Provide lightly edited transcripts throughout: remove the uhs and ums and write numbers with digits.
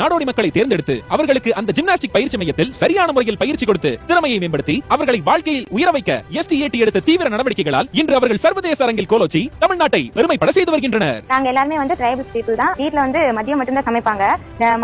நாடோடி மக்களை தேர்ந்தெடுத்து அவர்களுக்கு அந்த ஜிம்னாஸ்டிக் பயிற்சி மையத்தில் சரியான முறையில் பயிற்சி கொடுத்து திறமையை மேம்படுத்தி அவர்களை வாழ்க்கையில் உயர வைக்க STAT எடுத்த தீவிர நடவடிக்கைகளால் இன்று அவர்கள் சர்வதேச அரங்கில் கோலோச்சி தமிழ்நாட்டை பெருமைப்பட செய்து வருகின்றனர். நாங்க எல்லாருமே வந்து ட்ரைபல்ஸ் பீப்புள் தான். வீட்ல மதியம் மட்டும் தான் சமைப்பாங்க,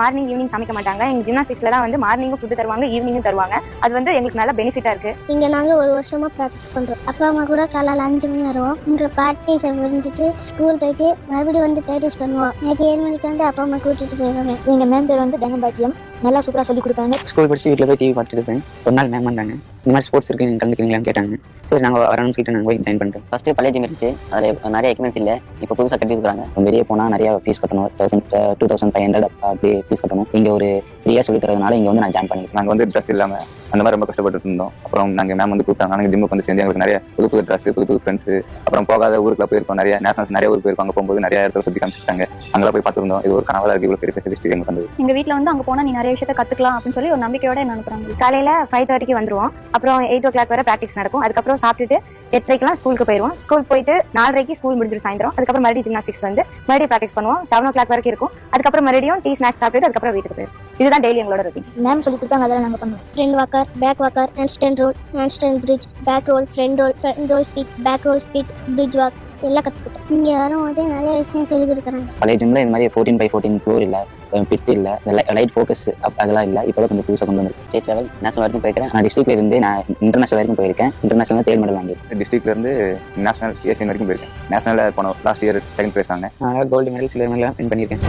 மார்னிங் ஈவினிங் சமைக்க மாட்டாங்க. எங்க ஜிம்னாஸ்டிக்ஸ்ல தான் மார்னிங்கும் ஃபுட் தருவாங்க, ஈவினிங்கும் தருவாங்க. அது எங்களுக்கு நல்ல பெனிஃபிட்டா இருக்கு. இங்க நாங்க ஒரு வருஷமா பிராக்டிஸ் பண்றோம். அப்பா அம்மா கூட காலையில 5 மணி வருவோம். இங்க பிராக்டிஸ் முடிஞ்சிட்டு ஸ்கூல் போயிட்டு மறுபடியும் பிராக்டிஸ் பண்ணுவோம். நைட்டு 7 மணிக்கு அப்பா அம்மா கூட்டிட்டு போயிடுவாங்க. எங்க மேம் பேர் தனபாக்கியம். நல்லா சூப்பரா சொல்லி கொடுப்பாங்க. ஸ்கூல் படிச்சு வீட்டில் போய் டிவி பார்த்துட்டு இருப்பேன். ஒரு நாள் மேம் வந்தாங்க, இந்த மாதிரி ஸ்போர்ட்ஸ் இருக்கு, நீங்கள் கலந்துக்கிறீங்களான்னு கேட்டாங்க. சரி நாங்கள் வரணும்னு சொல்லிட்டு நாங்கள் போய் ஜாயின் பண்ணிட்டோம். ஃபஸ்ட்டு பழைய ஜிம் இருந்துச்சு, அதில் நிறைய எக்யூப்மெண்ட்ஸ் இல்லை. இப்போ புதுசாக கட்டிருக்காங்க. வெளியே போனால் நிறைய ஃபீஸ் கட்டணும், 2500 அப்படி ஃபீஸ் கட்டணும். இங்கே ஒரு 3 இயர்ஸ் சொல்லி தரதுனால இங்கே நான் ஜாயின் பண்ணிட்டேன். நாங்கள் ட்ரெஸ் இல்லாமல் அந்த மாதிரி ரொம்ப கஷ்டப்பட்டு இருந்தோம். அப்புறம் நாங்கள் மேம் கூப்பிட்டாங்க. நாங்கள் ஜிம்முக்கு சேர்ந்து எங்களுக்கு நிறைய புது புது ட்ரெஸ், புது புது ஃப்ரெண்ட்ஸ், அப்புறம் போகாத ஊருக்குள்ள போயிருக்கோம். நிறைய நேஷனல்ஸ் நிறைய ஊருக்கு போயிருப்பாங்க. போகும்போது நிறைய இடத்துல சுற்றி காமிச்சிட்டாங்க. அங்கே போய் பார்த்துருந்தோம். இது ஒரு கனவாக இருக்கு, இவ்வளோ பெரிய ஃபெசிலிட்டி எங்களுக்கு வந்தது. எங்கள் வீட்டில் அங்கே போனால் நீ நிறைய விஷயத்தை கற்றுக்கலாம் அப்படின்னு சொல்லி ஒரு நம்பிக்கையோட என்ன அனுப்புறாங்க. காலையில் 5:30 வந்துருவோம். அப்புறம் 8 o'clock வரை ப்ராக்டிஸ் நடக்கும். அதுக்கப்புறம் சாப்பிட்டுட்டு 8:30 ஸ்கூலுக்கு போயிடுவோம். ஸ்கூல் போயிட்டு 4:30 ஸ்கூல் முடிஞ்சிடும் சாயந்தரம். அதுக்கப்புறம் மறுபடியும் ஜிம்னாஸ்டிக்ஸ் மறுபடியும் ப்ராக்டிஸ் பண்ணுவோம். 7 o'clock வரைக்கும் இருக்கும். அதுக்கப்புறம் மறுபடியும் டீ ஸ்நாக்ஸ் சாப்பிட்டு அதுக்கப்புறம் வீட்டுக்கு போயிடும். இதுதான் டெய்லி எங்களோட ரொட்டீன். மேம் சொல்லி கொடுத்தாங்க, அதெல்லாம் நாங்கள் பண்ணுவோம். Front walker, back walker, handstand roll, handstand bridge, back roll, front roll speed, back roll speed, bridge walk எல்லாம் கற்றுக்கிட்டோம். இங்கே வரும்போது நிறைய விஷயம் சொல்லி கொடுக்குறாங்க. பழைய ஜிம்ல இந்த மாதிரி 14x14 ஃப்ளோர் இல்லை, பிட் இல்லை, லைட் ஃபோக்கஸ் அதெல்லாம் இல்லை. இப்போ கொஞ்சம் புதுசாக கொண்டு வந்து ஸ்டேட் லெவல் நேஷனல் வரைக்கும் போயிருக்கேன். நான் டிஸ்ட்ரிக்ட்ல இருந்து நான் இன்டர்நேஷனல் வரைக்கும் போயிருக்கேன். இன்டர்நேஷனல் 3 மெடல் வாங்கியிருக்கேன். டிஸ்ட்ரிக்ட்ல இருந்து நேஷனல் ஏசியன் வரைக்கும் போயிருக்கேன். நேஷனல் போனோம். லாஸ்ட் இயர் 2nd பிரைஸ் வாங்கினேன். நான் gold medal, silver medal win பண்ணியிருக்கேன்.